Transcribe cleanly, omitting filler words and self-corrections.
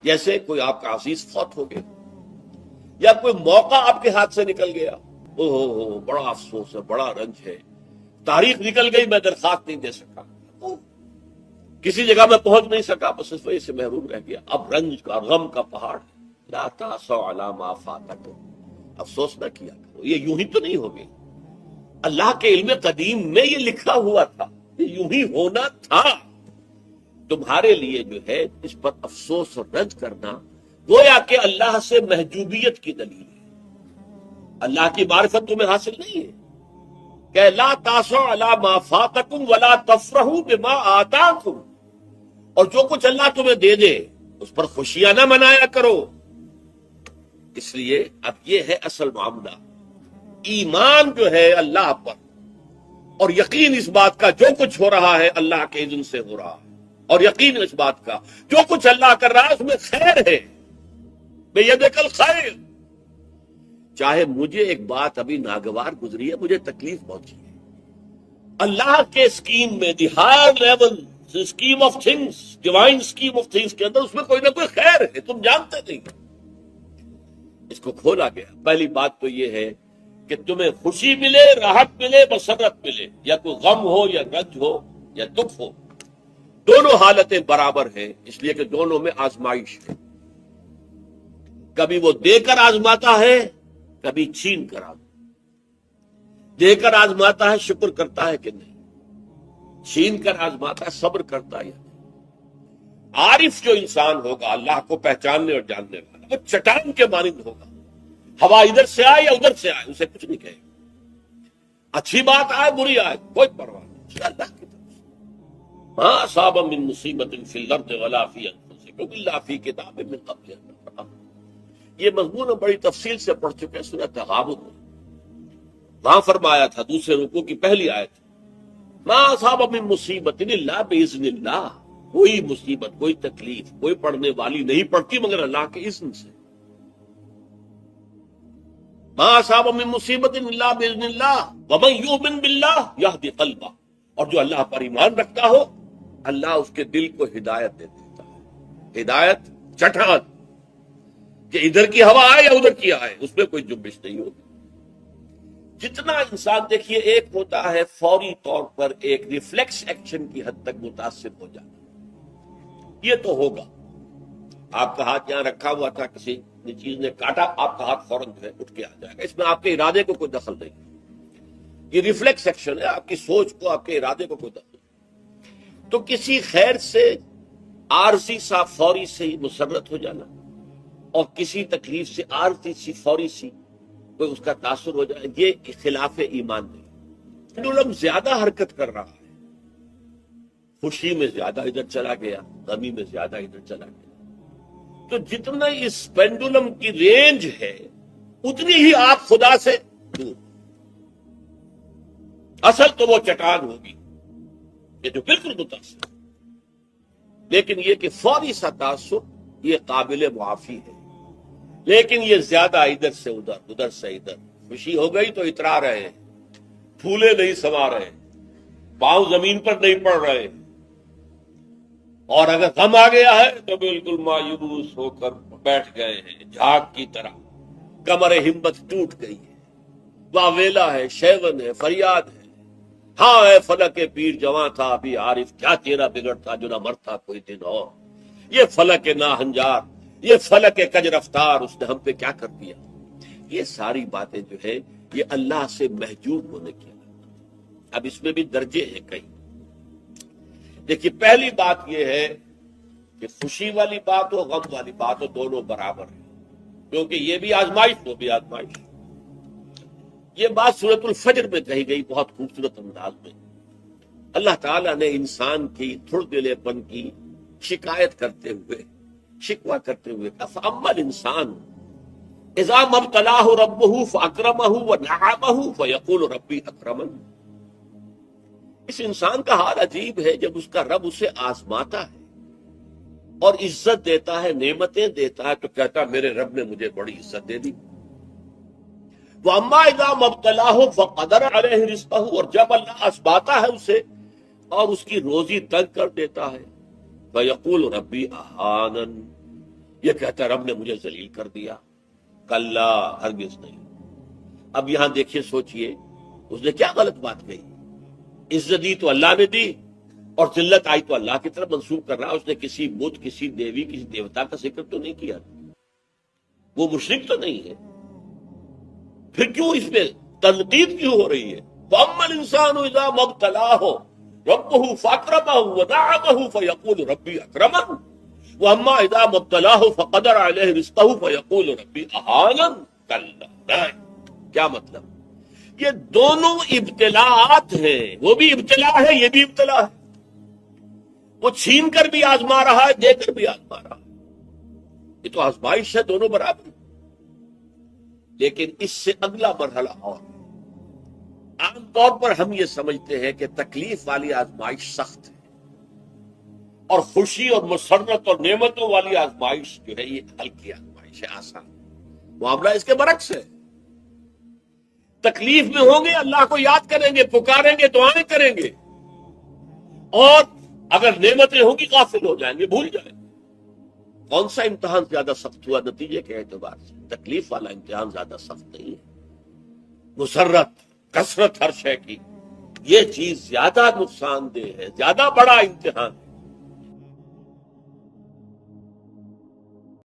جیسے کوئی آپ کا عزیز فوت ہو گیا یا کوئی موقع آپ کے ہاتھ سے نکل گیا، اوہ بڑا افسوس ہے، بڑا رنج ہے، تاریخ نکل گئی، میں درخواست نہیں دے سکا، کسی جگہ میں پہنچ نہیں سکا، بس اس وجہ سے محروم رہ گیا۔ اب رنج کا، غم کا پہاڑ، لا تاسوا علی ما فاتکم، افسوس نہ کیا کرو، یہ یوں ہی تو نہیں ہو گئی، اللہ کے علم قدیم میں یہ لکھا ہوا تھا، یہ یوں ہی ہونا تھا۔ تمہارے لیے جو ہے اس پر افسوس اور رنج کرنا گویا کہ اللہ سے محجوبیت کی دلیل ہے، اللہ کی معرفت تمہیں حاصل نہیں ہے کہ لا تاسوا علی ما فاتکم ولا تفرحوا بما آتاکم، اور جو کچھ اللہ تمہیں دے دے اس پر خوشیاں نہ منایا کرو۔ اس لیے اب یہ ہے اصل معاملہ، ایمان جو ہے اللہ پر، اور یقین اس بات کا جو کچھ ہو رہا ہے اللہ کے اذن سے ہو رہا ہے، اور یقین اس بات کا جو کچھ اللہ کر رہا ہے اس میں خیر ہے، بیدک الخیر۔ چاہے مجھے ایک بات ابھی ناگوار گزری ہے، مجھے تکلیف پہنچی ہے، اللہ کے اسکیم میں، the higher level scheme of things, divine scheme of things کے اندر اس میں کوئی نہ کوئی خیر ہے، تم جانتے نہیں، اس کو کھولا گیا۔ پہلی بات تو یہ ہے کہ تمہیں خوشی ملے، راحت ملے، مسرت ملے، یا کوئی غم ہو یا رنج ہو یا دکھ ہو، دونوں حالتیں برابر ہیں، اس لیے کہ دونوں میں آزمائش ہے، کبھی وہ دے کر آزماتا ہے، کبھی چھین کر آزماتا ہے، دے کر آزماتا ہے شکر کرتا ہے کہ نہیں، چھین کر آزماتا ہے صبر کرتا ہے یا نہیں۔ عارف جو انسان ہوگا، اللہ کو پہچاننے اور جاننے والا، وہ چٹان کے مانند ہوگا، ہوا ادھر سے آئے یا ادھر سے آئے اسے کچھ نہیں کہے گا، اچھی بات آئے بری آئے کوئی پرواہ نہیں، اللہ کی طرف سے۔ ما اصاب من مصیبت فی الارض ولا فی انفسکم الا فی کتاب من قبل ان نبرأہ۔ یہ مضمون ہم بڑی تفصیل سے پڑھ چکے ہیں سورۃ تغابن میں، وہاں فرمایا تھا دوسرے رکوع کی پہلی آیت، ما اصاب من مصیبت الا باذن اللہ، کوئی مصیبت، کوئی تکلیف، کوئی پڑھنے والی نہیں پڑتی مگر اللہ کے اذن سے۔ ما اصاب من مصیبت الا باذن اللہ ومن یؤمن باللہ یہدی قلبہ، اور جو اللہ پر ایمان رکھتا ہو اللہ اس کے دل کو ہدایت دے دیتا ہے، ہدایت چٹان، کہ ادھر کی ہوا آئے یا ادھر کی آئے اس میں کوئی جنبش نہیں ہوگی۔ جتنا انسان دیکھیے، ایک ہوتا ہے فوری طور پر ایک ریفلیکس ایکشن کی حد تک متاثر ہو جانا، یہ تو ہوگا، آپ کا ہاتھ یہاں رکھا ہوا تھا، کسی چیز نے کاٹا، آپ کا ہاتھ فوراً جو ہے اٹھ کے آ جائے گا، اس میں آپ کے ارادے کو کوئی دخل نہیں، یہ ریفلیکس ایکشن ہے، آپ کی سوچ کو، آپ کے ارادے کو کوئی دخل نہیں۔ تو کسی خیر سے عارضی سا فوری سے ہی مسرت ہو جانا، اور کسی تکلیف سے عارضی سی فوری سی کوئی اس کا تاثر ہو جائے، یہ خلاف ایمان نہیں۔ پینڈولم زیادہ حرکت کر رہا ہے، خوشی میں زیادہ ادھر چلا گیا، غمی میں زیادہ ادھر چلا گیا، تو جتنا اس پینڈولم کی رینج ہے اتنی ہی آپ خدا سے دور، اصل تو وہ چٹان ہوگی یہ جو بالکل متاثر، لیکن یہ کہ فوری سا تاثر یہ قابل معافی ہے، لیکن یہ زیادہ ادھر سے ادھر، ادھر سے ادھر، خوشی ہو گئی تو اترا رہے ہیں، پھولے نہیں سما رہے، پاؤں زمین پر نہیں پڑ رہے، اور اگر غم آ گیا ہے تو بالکل مایوس ہو کر بیٹھ گئے ہیں جھاگ کی طرح، کمر ہمت ٹوٹ گئی ہے، واویلا ہے، شیون ہے، فریاد ہے، ہاں اے فلک پیر جواں تھا ابھی عارف، کیا تیرا بگڑتا جو نہ مرتا کوئی دن اور، یہ فلک ناہنجار، یہ فلک کج رفتار، اس نے ہم پہ کیا کر دیا۔ یہ ساری باتیں جو ہے یہ اللہ سے محجوب ہونے کی۔ اب اس میں بھی درجے ہیں کئی، دیکھیے پہلی بات یہ ہے کہ خوشی والی بات ہو، غم والی بات ہو، دونوں برابر ہیں، کیونکہ یہ بھی آزمائش، وہ بھی آزمائش۔ یہ بات سورۃ الفجر میں کہی گئی بہت خوبصورت انداز میں، اللہ تعالیٰ نے انسان کی تھڑ دلے پن کی شکایت کرتے ہوئے، شکوہ کرتے ہوئے کہا فَأَمَّا الْإِنسَانُ إِذَا مَا ابْتَلَاهُ رَبُّهُ فَأَكْرَمَهُ وَنَعَمَهُ فَيَقُولُ رَبِّي أَكْرَمَنِ۔ اس انسان کا حال عجیب ہے، جب اس کا رب اسے آزماتا ہے اور عزت دیتا ہے، نعمتیں دیتا ہے، تو کہتا ہے میرے رب نے مجھے بڑی عزت دے دی۔ وَأَمَّا إِذَا مَا ابْتَلَاهُ فَقَدَرَ عَلَيْهِ رِزْقَهُ، اور جب اللہ آزماتا ہے اسے اور اس کی روزی تنگ کر دیتا ہے، فَيَقُولُ رَبِّي أَهَانَنِ، یہ کہتا ہے رب نے مجھے ذلیل کر دیا، کلا ہرگز نہیں۔ اب یہاں دیکھیے، سوچئے اس نے کیا غلط بات کہی؟ عزت دی تو اللہ نے دی، اور ذلت آئی تو اللہ کی طرف منسوب کر رہا۔ اس نے کسی بت، کسی دیوی، کسی دیوتا کا ذکر تو نہیں کیا، وہ مشرک تو نہیں ہے، پھر کیوں اس میں تنقید کیوں ہو رہی ہے؟ فَأَمَّا الْإِنسَانُ إِذَا مَا ابْتَلَاهُ رَبُّهُ فَأَكْرَمَهُ وَنَعَمَهُ فَيَقُولُ رَبِّي أَكْرَمَنِ وَأَمَّا إِذَا مَا ابْتَلَاهُ فَقَدَرَ عَلَيْهِ رِزْقَهُ فَيَقُولُ رَبِّي أَهَانَنِ كَلَّا۔ کیا مطلب؟ یہ دونوں ابتلاءات ہیں، وہ بھی ابتلا ہے، یہ بھی ابتلا ہے۔ وہ چھین کر بھی آزما رہا ہے، دے کر بھی آزما رہا ہے، یہ تو آزمائش ہے، دونوں برابر۔ لیکن اس سے اگلا مرحلہ اور، عام طور پر ہم یہ سمجھتے ہیں کہ تکلیف والی آزمائش سخت ہے، اور خوشی اور مسرت اور نعمتوں والی آزمائش جو ہے یہ ہلکی آزمائش ہے، آسان۔ معاملہ اس کے برعکس ہے۔ تکلیف میں ہوں گے اللہ کو یاد کریں گے، پکاریں گے، دعائیں کریں گے، اور اگر نعمتیں ہوں گی غافل ہو جائیں گے، بھول جائیں گے۔ کون سا امتحان زیادہ سخت ہوا نتیجے کے اعتبار سے؟ تکلیف والا امتحان زیادہ سخت نہیں ہے۔ مسرت، کثرت ہر شے کی، یہ چیز زیادہ نقصان دہ ہے، زیادہ بڑا امتحان ہے۔